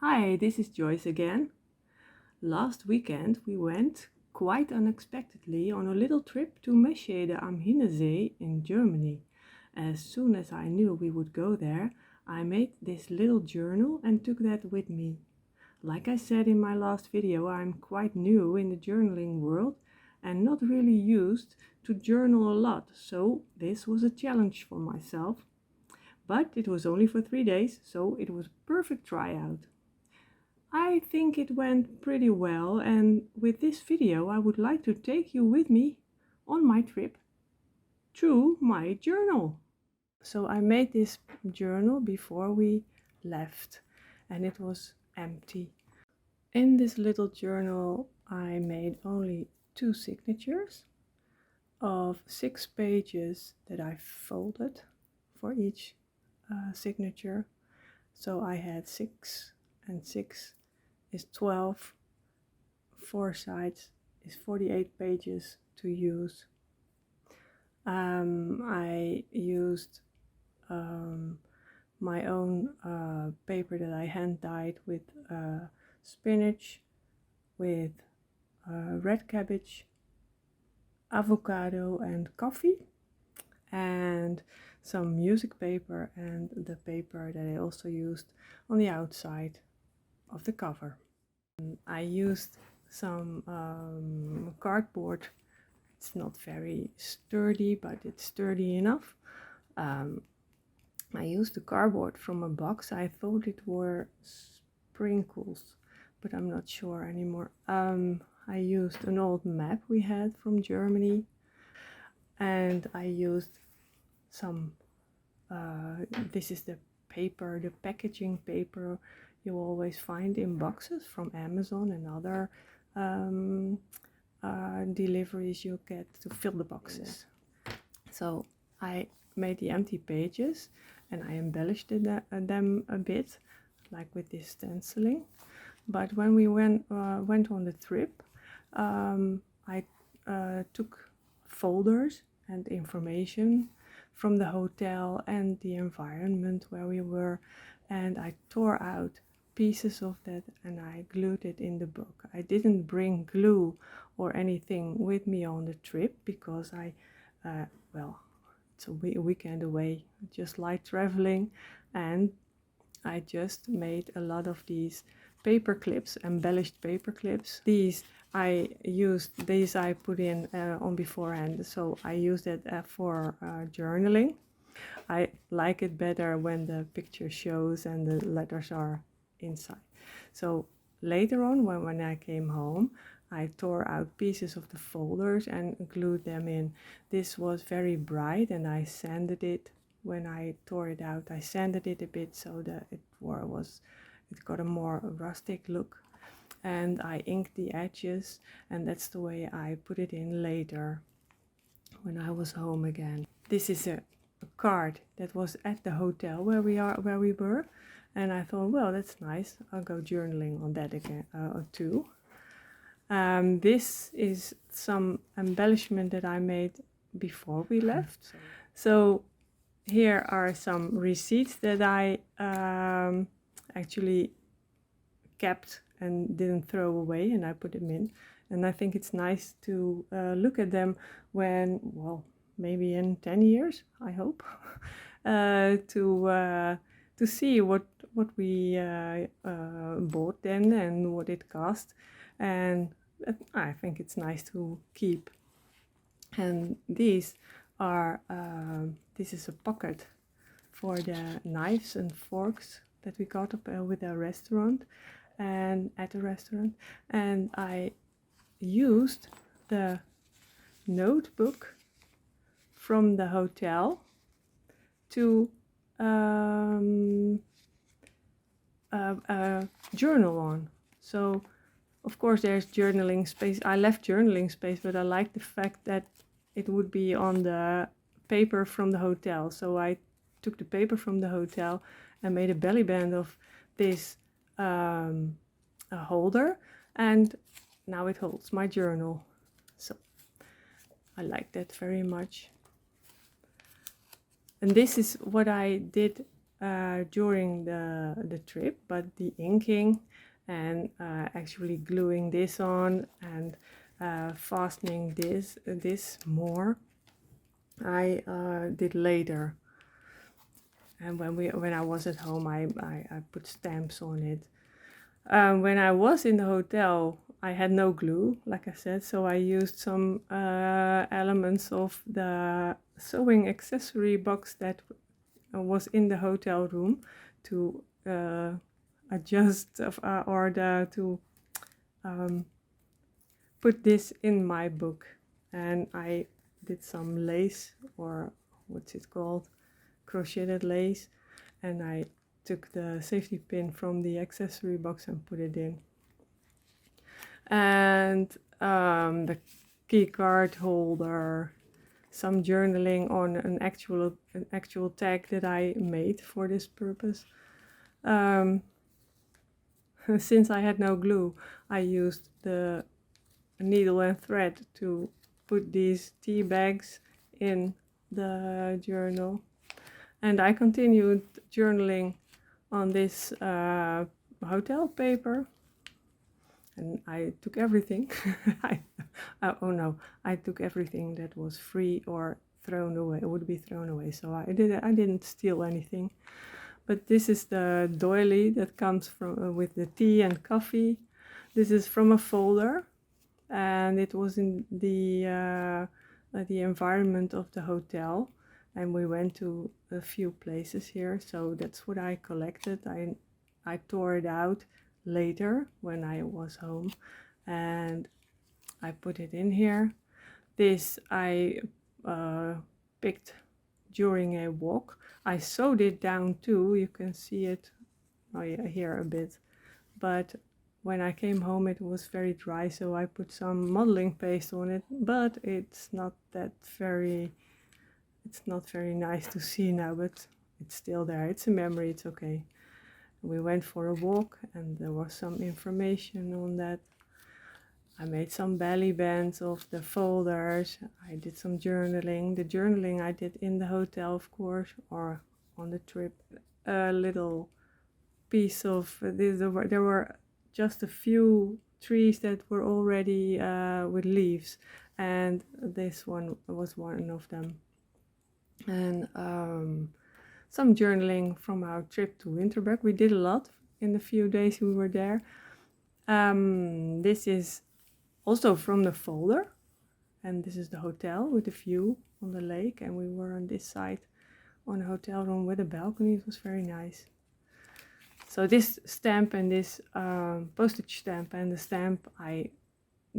Hi, this is Joyce again. Last weekend we went, quite unexpectedly, on a little trip to Meschede am Hinnesee in Germany. As soon as I knew we would go there, I made this little journal and took that with me. Like I said in my last video, I'm quite new in the journaling world and not really used to journal a lot, so this was a challenge for myself. But it was only for 3 days, so it was a perfect tryout. I think it went pretty well, and with this video I would like to take you with me on my trip through my journal. So I made this journal before we left and it was empty. In this little journal I made only 2 signatures of 6 pages that I folded for each signature. So I had 6 and 6 is 12, 4 sides is 48 pages to use. I used my own paper that I hand dyed with spinach, with red cabbage, avocado and coffee, and some music paper and the paper that I also used on the outside of the cover. I used some cardboard. It's not very sturdy, but it's sturdy enough. I used the cardboard from a box. I thought it were sprinkles, but I'm not sure anymore. I used an old map we had from Germany, and I used some, this is the paper, the packaging paper you always find in boxes from Amazon and other deliveries you get to fill the boxes. So I made the empty pages and I embellished them a bit, like with this stenciling. But when we went on the trip, I took folders and information from the hotel and the environment where we were, and I tore out pieces of that and I glued it in the book. I didn't bring glue or anything with me on the trip because well, it's a weekend away, just light traveling, and I just made a lot of these paper clips, embellished paper clips. These I put in on beforehand, so I used it for journaling. I like it better when the picture shows and the letters are inside. So later on, when I came home, I tore out pieces of the folders and glued them in. This was very bright and I sanded it. When I tore it out, I sanded it a bit so that it got a more rustic look. And I inked the edges, and that's the way I put it in later when I was home again. This is a card that was at the hotel where we were, and I thought, well, that's nice, I'll go journaling on that again too. This is some embellishment that I made before we left. So here are some receipts that I actually kept and didn't throw away, and I put them in. And I think it's nice to look at them when, well, maybe in 10 years, I hope, to see what we bought then and what it cost. And I think it's nice to keep. And these are, this is a pocket for the knives and forks that we got up with a restaurant and at a restaurant. And I used the notebook from the hotel to journal on. So of course there's journaling space. I left journaling space, but I like the fact that it would be on the paper from the hotel. So I took the paper from the hotel and made a belly band of this a holder, and now it holds my journal. So I like that very much. And this is what I did during the trip, but the inking and actually gluing this on and fastening this more I did later. And when I was at home, I put stamps on it. When I was in the hotel, I had no glue, like I said, so I used some elements of the sewing accessory box that was in the hotel room to adjust to put this in my book. And I did some lace, or what's it called, crocheted lace, and I took the safety pin from the accessory box and put it in. And the key card holder, some journaling on an actual tag that I made for this purpose. Since I had no glue, I used the needle and thread to put these tea bags in the journal. And I continued journaling on this hotel paper, and I took everything. I took everything that was free or thrown away. It would be thrown away, so I didn't steal anything. But this is the doily that comes from with the tea and coffee. This is from a folder, and it was in the environment of the hotel. And we went to a few places here, so that's what I collected. I tore it out later when I was home, and I put it in here. This I picked during a walk. I sewed it down too, you can see it here a bit, but when I came home it was very dry, so I put some modeling paste on it, but it's not very nice to see now, but it's still there. It's a memory, it's okay. We went for a walk and there was some information on that. I made some belly bands of the folders. I did some journaling. The journaling I did in the hotel, of course, or on the trip. A little piece of this. There were just a few trees that were already with leaves, and this one was one of them. And some journaling from our trip to Winterberg. We did a lot in the few days we were there. This is also from the folder, and this is the hotel with a view on the lake, and we were on this side on a hotel room with a balcony. It was very nice. So this stamp and this postage stamp and the stamp I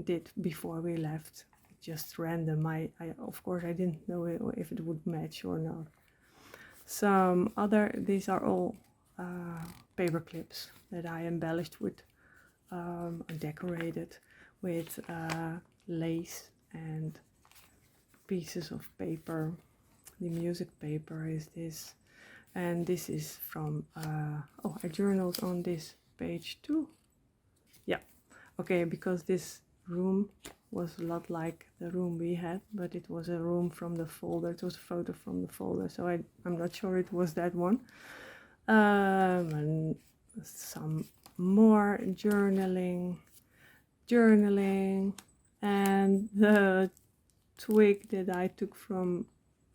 did before we left, just random. I of course I didn't know if it would match or not. These are all paper clips that I embellished with, decorated with lace and pieces of paper. The music paper is this, and this is from I journaled on this page too. Yeah, okay, because this room was a lot like the room we had, but it was a room from the folder. It was a photo from the folder, so I'm not sure it was that one. And some more journaling, and the twig that I took from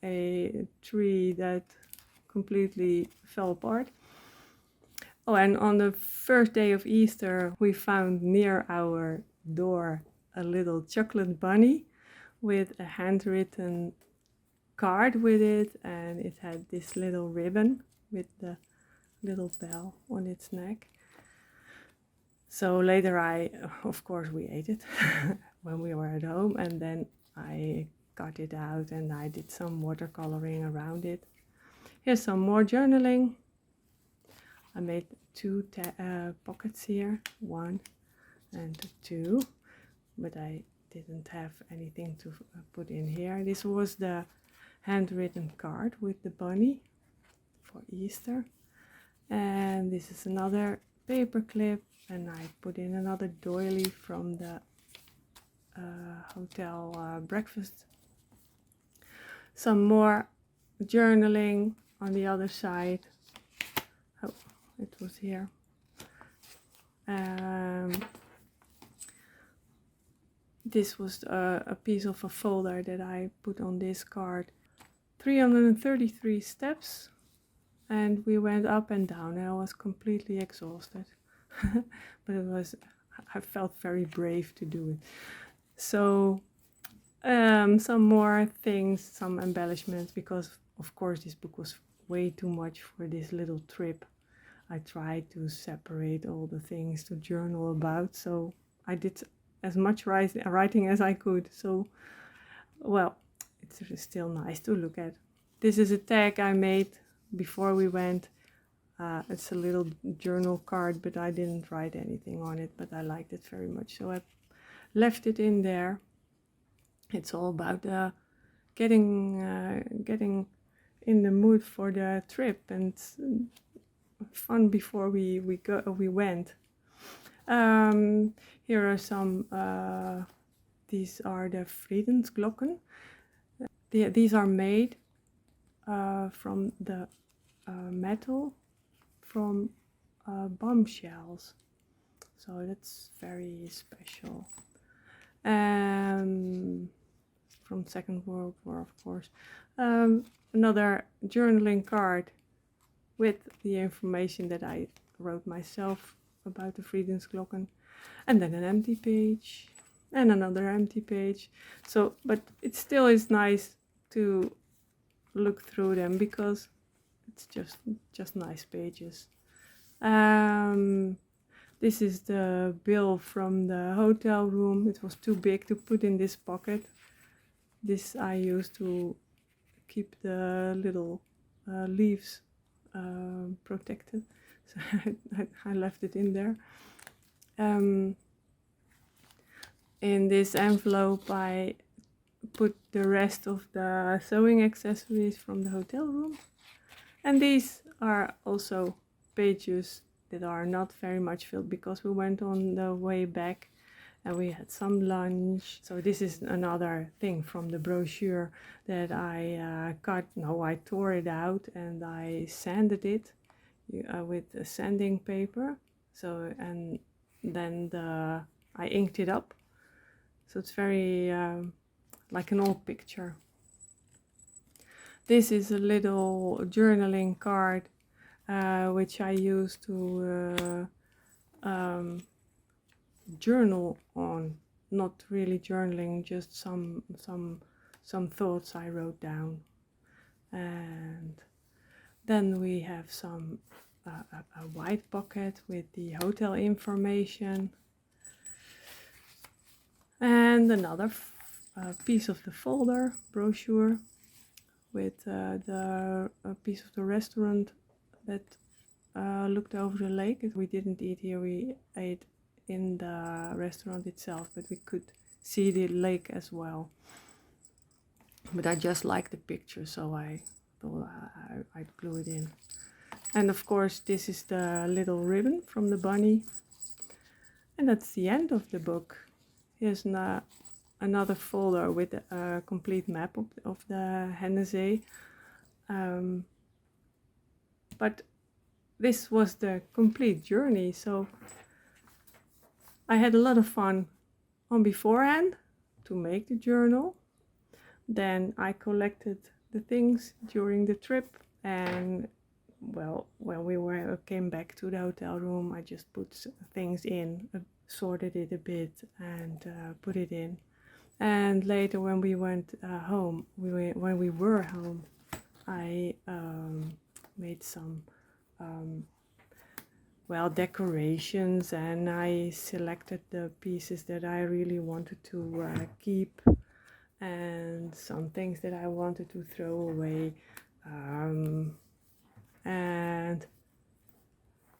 a tree that completely fell apart. Oh, and on the first day of Easter, we found near our door a little chocolate bunny with a handwritten card with it, and it had this little ribbon with the little bell on its neck. So later of course we ate it when we were at home, and then I got it out and I did some watercoloring around it. Here's some more journaling. I made two pockets here, 1 and 2, but I didn't have anything to put in here. This was the handwritten card with the bunny for Easter, and this is another paper clip, and I put in another doily from the hotel breakfast. Some more journaling on the other side, it was here. Um, this was a piece of a folder that I put on this card. 333 steps, and we went up and down. I was completely exhausted, but I felt very brave to do it. So some more things, some embellishments, because of course this book was way too much for this little trip. I tried to separate all the things to journal about, so I did as much writing as I could. So, well, it's still nice to look at. This is a tag I made before we went. It's a little journal card, but I didn't write anything on it, but I liked it very much, so I left it in there. It's all about getting in the mood for the trip and fun before we went. Here are some. These are the Friedensglocken. These are made from the metal from bombshells, so that's very special. From Second World War, of course. Another journaling card with the information that I wrote myself about the Friedensglocken, and then an empty page and another empty page. So, but it still is nice to look through them because it's just nice pages. This is the bill from the hotel room. It was too big to put in this pocket. This I used to keep the little leaves protected, so I left it in there. In this envelope I put the rest of the sewing accessories from the hotel room, and these are also pages that are not very much filled because we went on the way back and we had some lunch. So this is another thing from the brochure that I I tore it out and I sanded it with a sanding paper. So, and then I inked it up. So it's very like an old picture. This is a little journaling card which I use to journal on. Not really journaling, just some thoughts I wrote down. And then we have some a white pocket with the hotel information, and another piece of the folder brochure with the piece of the restaurant that looked over the lake. We didn't eat here, we ate in the restaurant itself, but we could see the lake as well. But I just liked the picture, so I thought I'd glue it in. And of course this is the little ribbon from the bunny. And that's the end of the book. Here's another folder with a complete map of the Hennezee. But this was the complete journey, so I had a lot of fun on beforehand to make the journal. Then I collected the things during the trip, and well, when we came back to the hotel room, I just put things in, sorted it a bit and put it in. And later when we went home, when we were home, I made some decorations, and I selected the pieces that I really wanted to keep, and some things that I wanted to throw away, and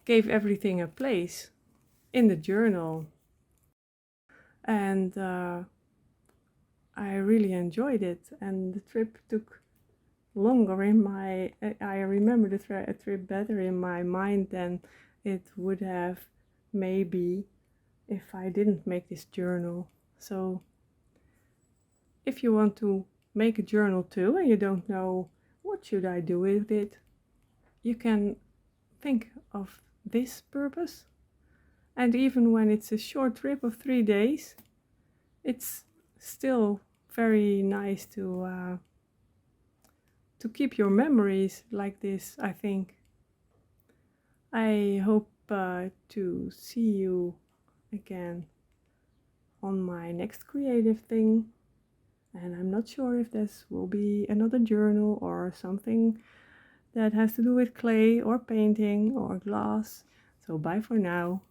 gave everything a place in the journal. And I really enjoyed it, and the trip took longer I remember the trip better in my mind than it would have maybe if I didn't make this journal. So if you want to make a journal too and you don't know what should I do with it, you can think of this purpose. And even when it's a short trip of 3 days, it's still very nice to keep your memories like this, I think. I hope to see you again on my next creative thing. And I'm not sure if this will be another journal or something that has to do with clay or painting or glass. So bye for now.